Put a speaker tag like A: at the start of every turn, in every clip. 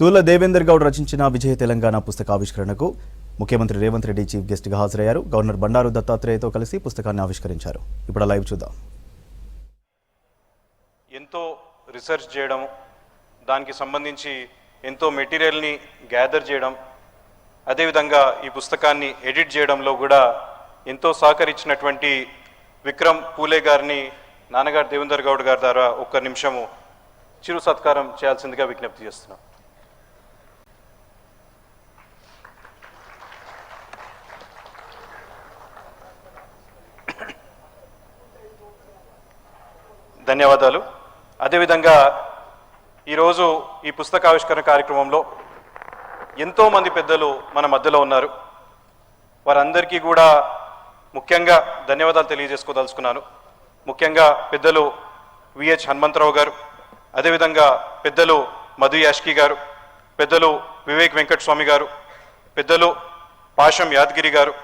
A: తూల దేవేందర్ గౌడ్ రచించిన విజయ తెలంగాణ పుస్తకావిష్కరణకు ముఖ్యమంత్రి Revanth Reddy chief guest గా హాజరయ్యారు. గవర్నర్ బండారు దత్తాత్రేయతో కలిసి పుస్తకాన్ని ఆవిష్కరించారు. ఇప్పుడు లైవ్ చూద్దాం.
B: ఎంతో రీసెర్చ్ చేయడం, దానికి సంబంధించి ఎంతో మెటీరియల్ని గ్యాదర్ చేయడం, అదేవిధంగా ఈ పుస్తకాన్ని ఎడిట్ చేయడంలో కూడా ఎంతో సహకరించినటువంటి విక్రమ్ పూలే గారిని నాన్నగారు దేవేందర్ గౌడ్ గారి ద్వారా ఒక్క నిమిషము చిరు సత్కారం చేయాల్సిందిగా విజ్ఞప్తి చేస్తున్నాం. ధన్యవాదాలు. అదేవిధంగా ఈరోజు ఈ పుస్తకావిష్కరణ కార్యక్రమంలో ఎంతోమంది పెద్దలు మన మధ్యలో ఉన్నారు. వారందరికీ కూడా ముఖ్యంగా ధన్యవాదాలు తెలియజేసుకోదలుచుకున్నాను. ముఖ్యంగా పెద్దలు విహెచ్ హనుమంతరావు గారు, అదేవిధంగా పెద్దలు మధు యాష్కి గారు, పెద్దలు వివేక్ వెంకటస్వామి గారు, పెద్దలు పాషం యాదగిరి గారు,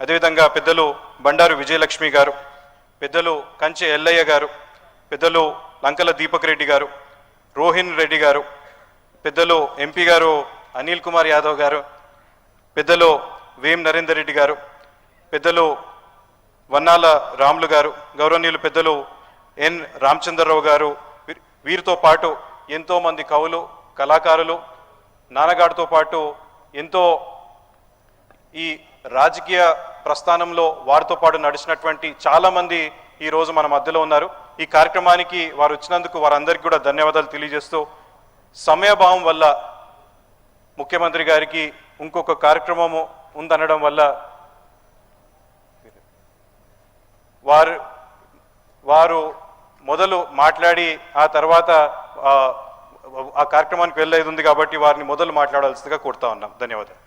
B: అదేవిధంగా పెద్దలు బండారు విజయలక్ష్మి గారు, పెద్దలు కంచె ఎల్లయ్య గారు, పెద్దలు లంకల దీపక్ రెడ్డి గారు, రోహిన్ రెడ్డి గారు, పెద్దలు ఎంపీ గారు అనిల్ కుమార్ యాదవ్ గారు, పెద్దలు వేం నరేందర్ రెడ్డి గారు, పెద్దలు వన్నాల రాములు గారు, గౌరవనీయులు పెద్దలు ఎన్ రామచంద్రరావు గారు, వీరితో పాటు ఎంతోమంది కవులు, కళాకారులు, నాన్నగారితో పాటు ఎంతో ఈ రాజకీయ ప్రస్థానంలో వారితో పాటు నడిచినటువంటి చాలామంది ఈరోజు మన మధ్యలో ఉన్నారు. ఈ కార్యక్రమానికి వారు వచ్చినందుకు వారందరికీ కూడా ధన్యవాదాలు తెలియజేస్తూ, సమయభావం వల్ల ముఖ్యమంత్రి గారికి ఇంకొక కార్యక్రమము ఉందనడం వల్ల వారు మొదలు మాట్లాడి ఆ తర్వాత ఆ కార్యక్రమానికి వెళ్ళేది ఉంది కాబట్టి వారిని మొదలు మాట్లాడాల్సిందిగా కోరుతా ఉన్నాం. ధన్యవాదాలు.